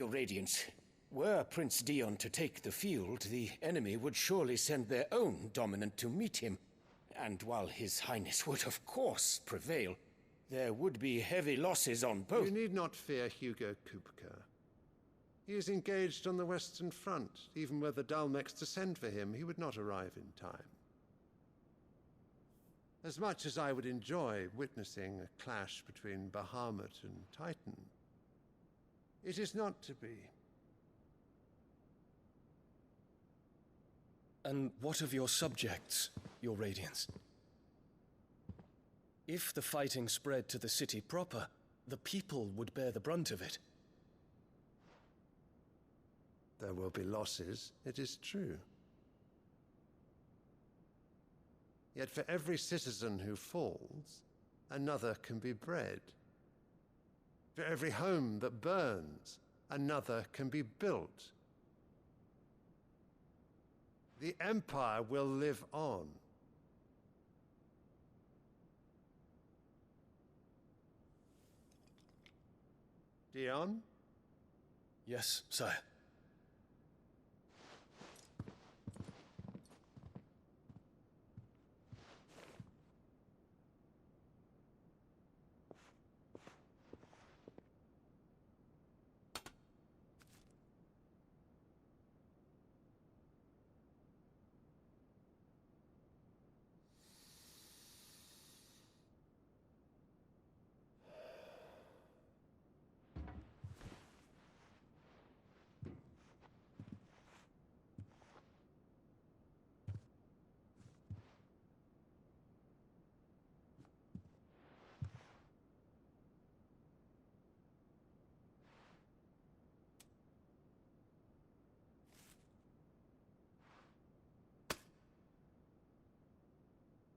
Your Radiance, were Prince Dion to take the field, the enemy would surely send their own dominant to meet him. And while His Highness would of course prevail, there would be heavy losses on both. You need not fear Hugo Kupka. He is engaged on the Western Front. Even were the Dalmex to send for him, he would not arrive in time. As much as I would enjoy witnessing a clash between Bahamut and Titan, it is not to be. And what of your subjects, Your Radiance? If the fighting spread to the city proper, the people would bear the brunt of it. There will be losses, it is true. Yet for every citizen who falls, another can be bred. For every home that burns, another can be built. The Empire will live on. Dion? Yes, sire.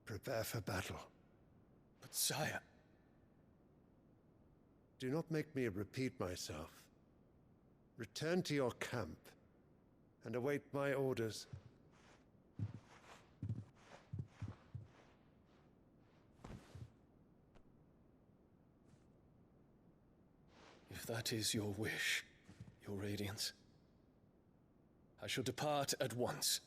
Prepare for battle. But sire... Do not make me repeat myself. Return to your camp and await my orders. If that is your wish, Your Radiance, I shall depart at once.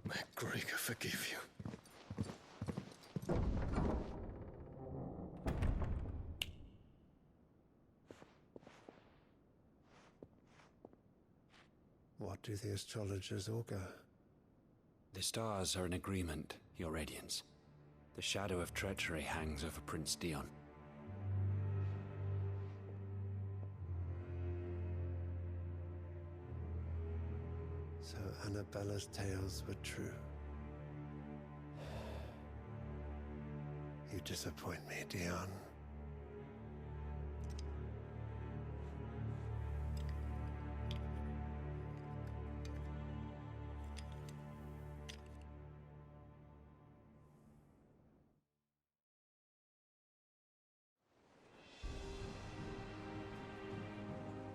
May Gregor forgive you. What do the astrologers augur? The stars are in agreement, Your Radiance. The shadow of treachery hangs over Prince Dion. So Annabella's tales were true. You disappoint me, Dion.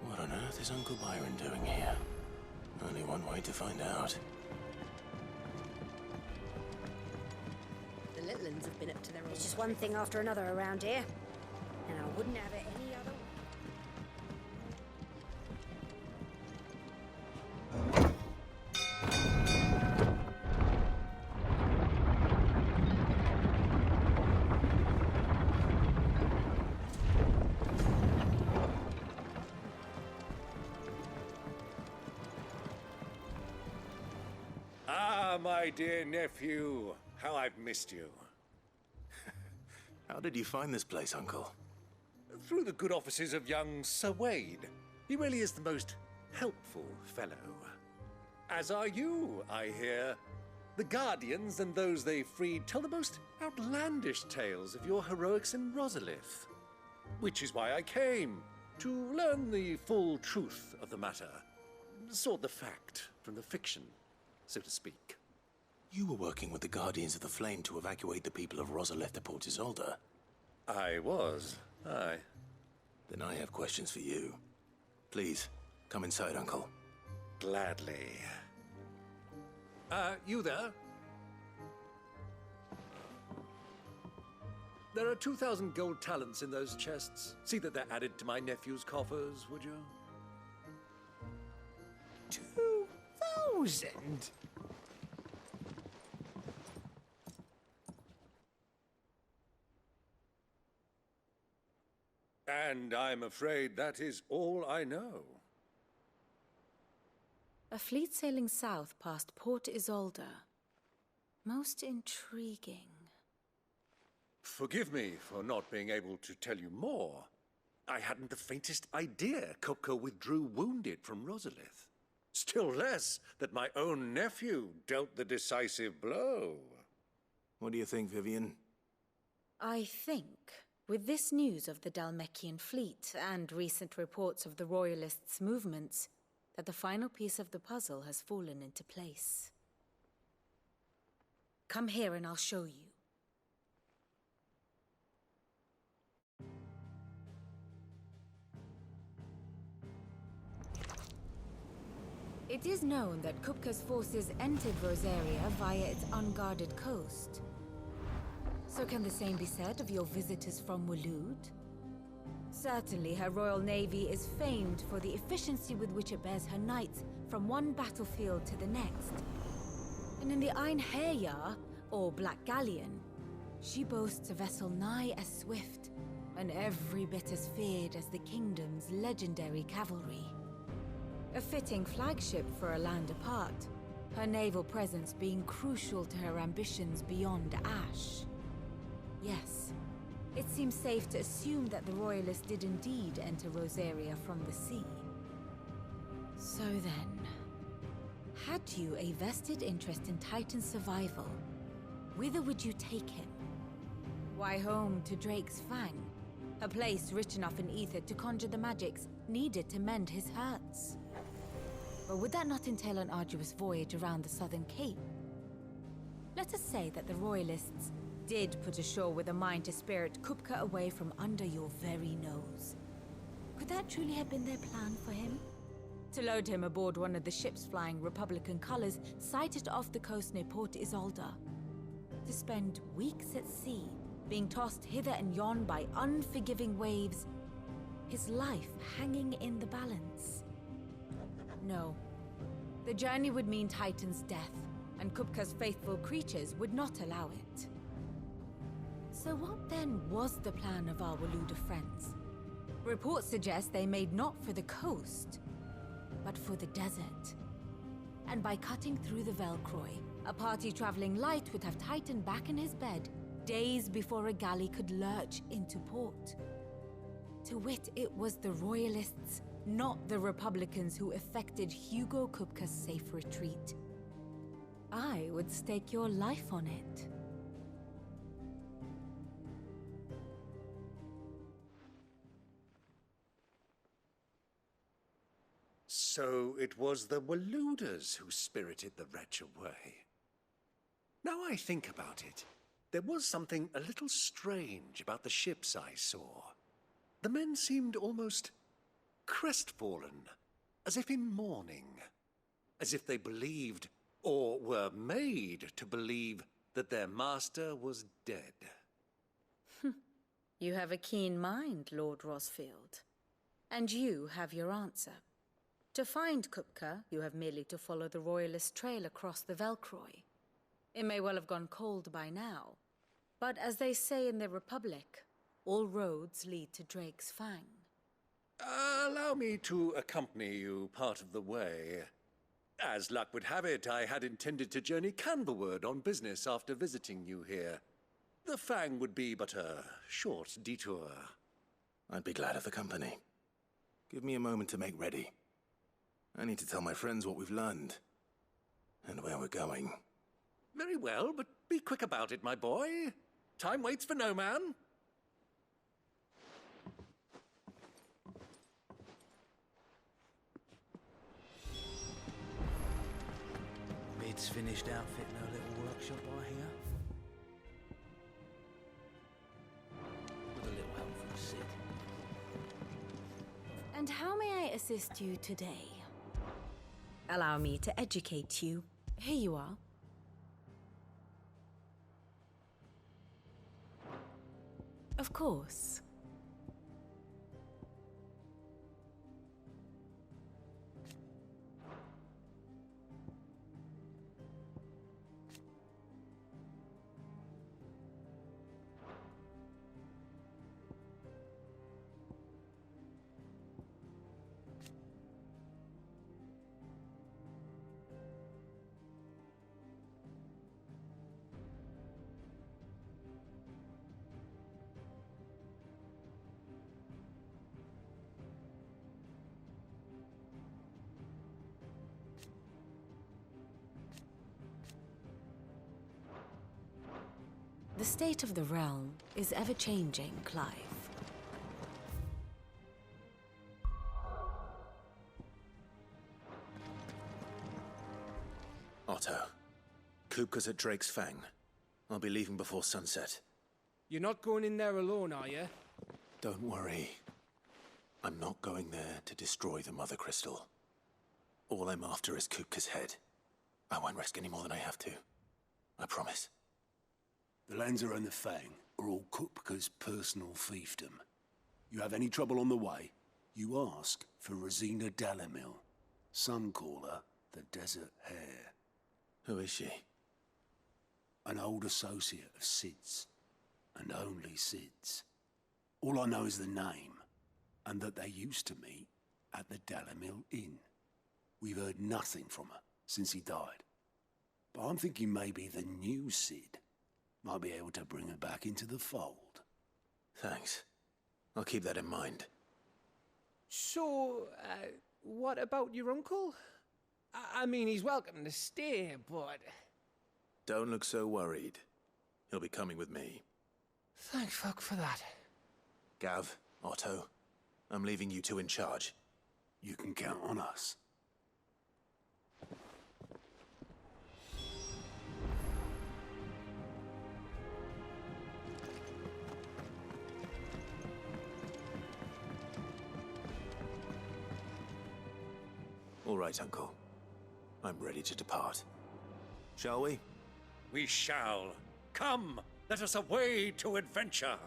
What on earth is Uncle Byron doing here? Only one way to find out. The Littlands have been up to their own. It's just one thing after another around here, and I wouldn't have it any other way. My dear nephew, how I've missed you. How did you find this place, Uncle? Through the good offices of young Sir Wade. He really is the most helpful fellow. As are you, I hear. The Guardians and those they freed tell the most outlandish tales of your heroics in Rosalith. Which is why I came, to learn the full truth of the matter. Sort the fact from the fiction, so to speak. You were working with the Guardians of the Flame to evacuate the people of Rosalith to Port Isolde. I was, aye. Then I have questions for you. Please, come inside, Uncle. Gladly. You there? There are 2,000 gold talents in those chests. See that they're added to my nephew's coffers, would you? 2,000? And I'm afraid that is all I know. A fleet sailing south past Port Isolde. Most intriguing. Forgive me for not being able to tell you more. I hadn't the faintest idea Kupka withdrew wounded from Rosalith. Still less that my own nephew dealt the decisive blow. What do you think, Vivian? I think, with this news of the Dhalmekian fleet and recent reports of the Royalists' movements, that the final piece of the puzzle has fallen into place. Come here and I'll show you. It is known that Kupka's forces entered Rosaria via its unguarded coast. So can the same be said of your visitors from Waloed? Certainly her Royal Navy is famed for the efficiency with which it bears her knights from one battlefield to the next. And in the Einherjar, or Black Galleon, she boasts a vessel nigh as swift and every bit as feared as the kingdom's legendary cavalry. A fitting flagship for a land apart, her naval presence being crucial to her ambitions beyond Ash. Yes, it seems safe to assume that the Royalists did indeed enter Rosaria from the sea. So then, had you a vested interest in Titan's survival, whither would you take him? Why, home to Drake's Fang, a place rich enough in ether to conjure the magics needed to mend his hurts. But would that not entail an arduous voyage around the southern cape? Let us say that the Royalists did put ashore with a mind to spirit Kupka away from under your very nose. Could that truly have been their plan for him? To load him aboard one of the ships flying Republican colors sighted off the coast near Port Isolde. To spend weeks at sea, being tossed hither and yon by unforgiving waves, his life hanging in the balance. No. The journey would mean Titan's death, and Kupka's faithful creatures would not allow it. So what then was the plan of our Waloed friends? Reports suggest they made not for the coast, but for the desert. And by cutting through the Velcroy, A party traveling light would have tightened back in his bed days before a galley could lurch into port. To wit, it was the Royalists, not the Republicans, who effected Hugo Kupka's safe retreat. I would stake your life on it. So it was the Waluders who spirited the wretch away. Now I think about it, there was something a little strange about the ships I saw. The men seemed almost crestfallen, as if in mourning, as if they believed, or were made to believe, that their master was dead. You have a keen mind, Lord Rosfield. And you have your answer. To find Kupka, you have merely to follow the Royalist trail across the Velcroy. It may well have gone cold by now, but as they say in the Republic, all roads lead to Drake's Fang. Allow me to accompany you part of the way. As luck would have it, I had intended to journey Canverward on business after visiting you here. The Fang would be but a short detour. I'd be glad of the company. Give me a moment to make ready. I need to tell my friends what we've learned, and where we're going. Very well, but be quick about it, my boy. Time waits for no man. Mid's finished outfitting her little workshop, I hear. With a little help from Sid. And how may I assist you today? Allow me to educate you. Here you are. Of course. The state of the realm is ever-changing, Clive. Otto, Kupka's at Drake's Fang. I'll be leaving before sunset. You're not going in there alone, are you? Don't worry. I'm not going there to destroy the Mother Crystal. All I'm after is Kupka's head. I won't risk any more than I have to. I promise. The Lancer and the Fang are all Kupka's personal fiefdom. You have any trouble on the way, you ask for Rosina Dalamil. Some call her the Desert Hare. Who is she? An old associate of Sid's, and only Sid's. All I know is the name, and that they used to meet at the Dalamil Inn. We've heard nothing from her since he died. But I'm thinking maybe the new Sid might be able to bring her back into the fold. Thanks. I'll keep that in mind. So, what about your uncle? I mean, he's welcome to stay, but... Don't look so worried. He'll be coming with me. Thank fuck for that. Gav, Otto, I'm leaving you two in charge. You can count on us. All right, Uncle. I'm ready to depart. Shall we? We shall. Come, let us away to adventure.